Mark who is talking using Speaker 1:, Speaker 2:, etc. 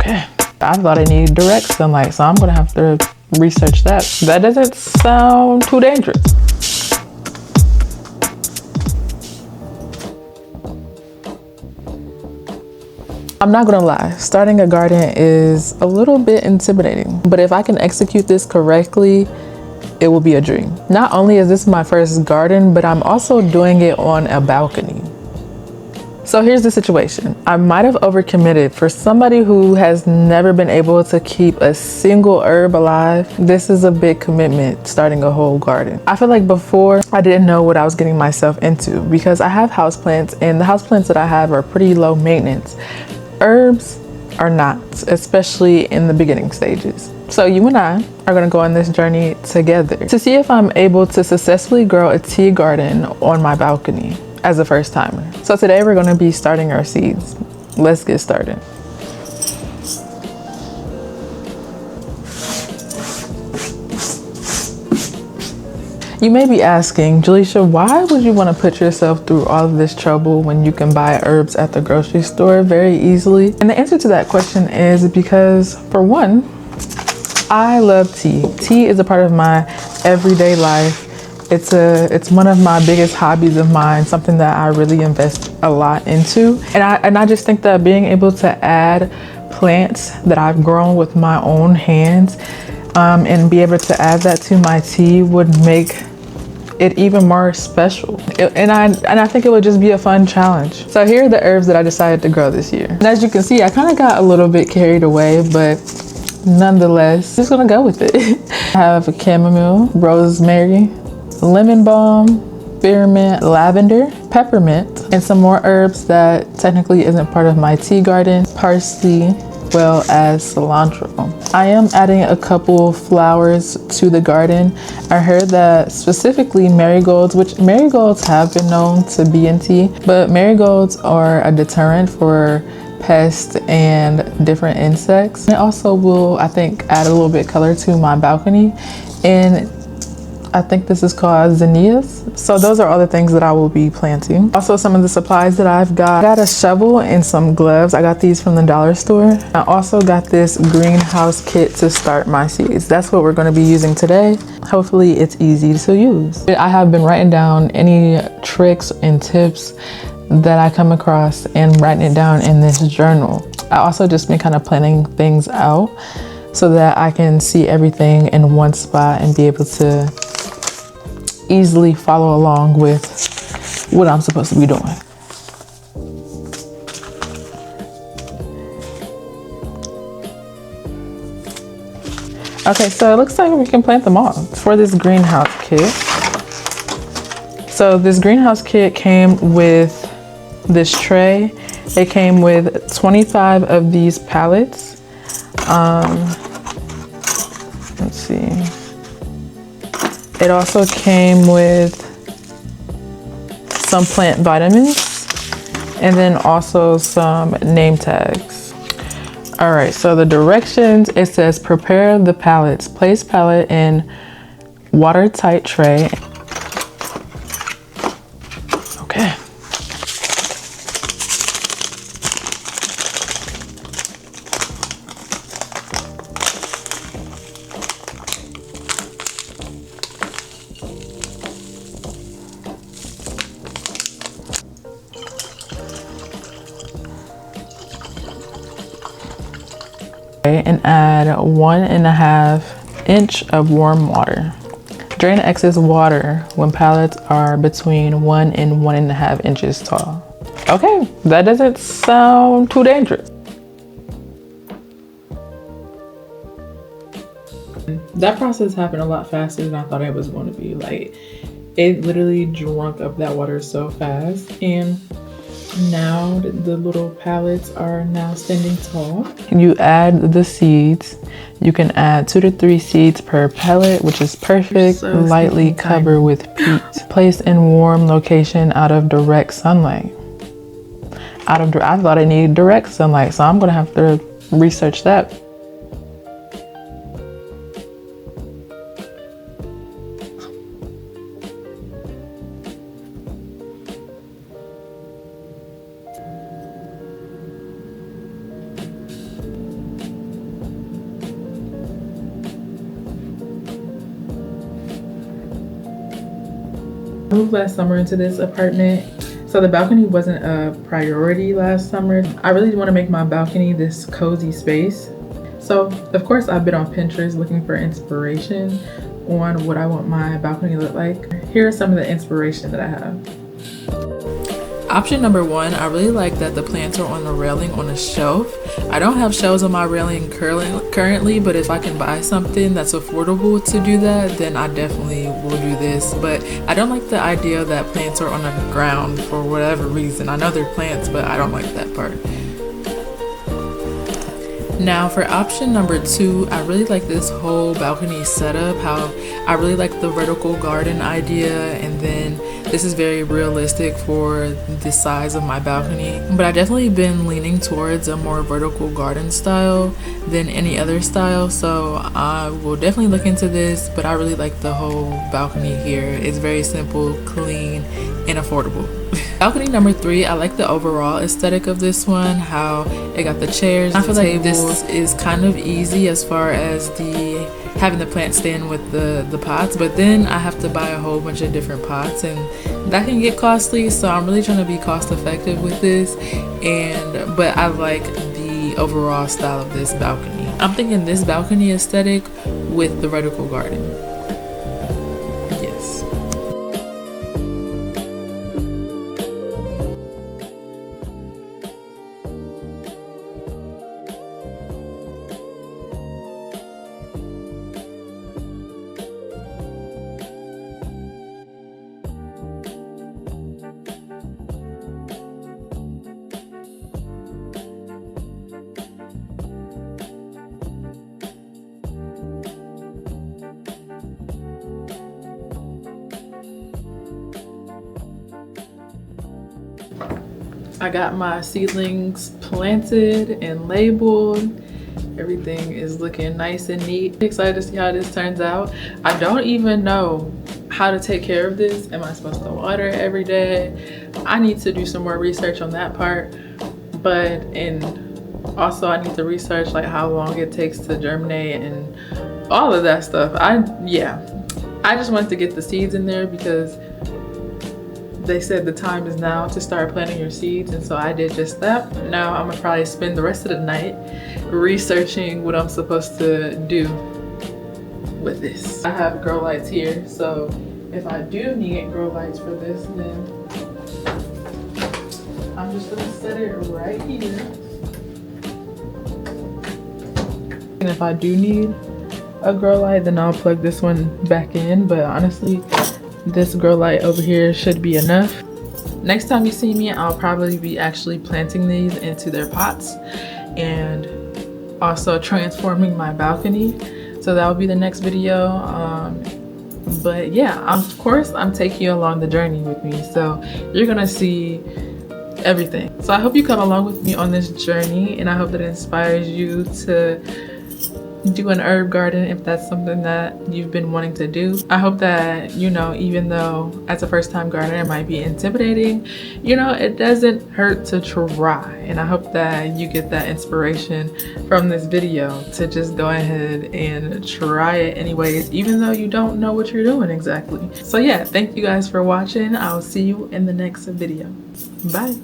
Speaker 1: Okay. I thought I needed direct sunlight, so I'm gonna have to research that. That doesn't sound too dangerous. I'm not gonna lie, starting a garden is a little bit intimidating, but if I can execute this correctly, it will be a dream. Not only is this my first garden, but I'm also doing it on a balcony. So here's the situation. I might have overcommitted. For somebody who has never been able to keep a single herb alive, this is a big commitment, starting a whole garden. I feel like before I didn't know what I was getting myself into because I have houseplants and the houseplants that I have are pretty low maintenance. Herbs are not, especially in the beginning stages. So you and I are gonna go on this journey together to see if I'm able to successfully grow a tea garden on my balcony as a first timer. So today we're gonna be starting our seeds. Let's get started. You may be asking, Jaleisha, why would you want to put yourself through all of this trouble when you can buy herbs at the grocery store very easily? And the answer to that question is because, for one, I love tea. Tea is a part of my everyday life. It's one of my biggest hobbies of mine, something that I really invest a lot into. And I just think that being able to add plants that I've grown with my own hands and be able to add that to my tea would make it even more special. And I think it would just be a fun challenge. So here are the herbs that I decided to grow this year. And as you can see, I kind of got a little bit carried away, but nonetheless, just gonna go with it. I have a chamomile, rosemary, lemon balm, spearmint, lavender, peppermint, and some more herbs that technically isn't part of my tea garden, parsley, well as cilantro. I am adding a couple flowers to the garden. I heard that specifically marigolds, which marigolds have been known to be in tea, but marigolds are a deterrent for pests and different insects. It also will, I think, add a little bit color to my balcony. And I think this is called zinnias. So those are all the things that I will be planting. Also, some of the supplies that I've got. I got a shovel and some gloves. I got these from the dollar store. I also got this greenhouse kit to start my seeds. That's what we're going to be using today. Hopefully it's easy to use. I have been writing down any tricks and tips that I come across and writing it down in this journal. I also just been kind of planning things out so that I can see everything in one spot and be able to easily follow along with what I'm supposed to be doing. Okay, so it looks like we can plant them all for this greenhouse kit. So this greenhouse kit came with this tray. It came with 25 of these pallets. Let's see. It also came with some plant vitamins and then also some name tags. All right, so the directions, it says prepare the pallets. Place pallet in watertight tray. Okay. And add 1.5 inch of warm water. Drain the excess water when pallets are between 1 and 1.5 inches tall. Okay, that doesn't sound too dangerous. That process happened a lot faster than I thought it was going to be. Like, it literally drunk up that water so fast, and now the little pallets are now standing tall. You add the seeds. You can add 2 to 3 seeds per pellet, which is perfect. So lightly cover with peat. Place in warm location out of direct sunlight. I thought I needed direct sunlight, so I'm gonna have to research that. moved last summer into this apartment, so the balcony wasn't a priority last summer. I really want to make my balcony this cozy space. So of course I've been on Pinterest looking for inspiration on what I want my balcony to look like. Here are some of the inspiration that I have. Option number one, I really like that the plants are on the railing on a shelf. I don't have shelves on my railing currently, but if I can buy something that's affordable to do that, then I definitely will do this. But I don't like the idea that plants are on the ground for whatever reason. I know they're plants, but I don't like that part. Now for option number two, I really like this whole balcony setup, how I really like the vertical garden idea, and then this is very realistic for the size of my balcony. But I definitely been leaning towards a more vertical garden style than any other style, so I will definitely look into this, but I really like the whole balcony here. It's very simple, clean, and affordable. Balcony number three, I like the overall aesthetic of this one, how it got the chairs, I feel like this is kind of easy as far as having the plant stand with the pots, but then I have to buy a whole bunch of different pots and that can get costly, so I'm really trying to be cost effective with this, but I like the overall style of this balcony. I'm thinking this balcony aesthetic with the vertical garden. Yes. I got my seedlings planted and labeled. Everything is looking nice and neat. Excited to see how this turns out. I don't even know how to take care of this. Am I supposed to water it every day? I need to do some more research on that part. And also I need to research like how long it takes to germinate and all of that stuff. I just wanted to get the seeds in there because they said the time is now to start planting your seeds, and so I did just that. Now I'm gonna probably spend the rest of the night researching what I'm supposed to do with this. I have grow lights here, so if I do need grow lights for this, then I'm just gonna set it right here. And if I do need a grow light, then I'll plug this one back in, but honestly, this grow light over here should be enough. Next time you see me, I'll probably be actually planting these into their pots and also transforming my balcony. So that will be the next video. But yeah, of course, I'm taking you along the journey with me. So you're gonna see everything. So I hope you come along with me on this journey, and I hope that it inspires you to do an herb garden if that's something that you've been wanting to do. I hope that, you know, even though as a first-time gardener it might be intimidating, you know, it doesn't hurt to try. And I hope that you get that inspiration from this video to just go ahead and try it anyways, even though you don't know what you're doing exactly. So yeah, thank you guys for watching. I'll see you in the next video. Bye.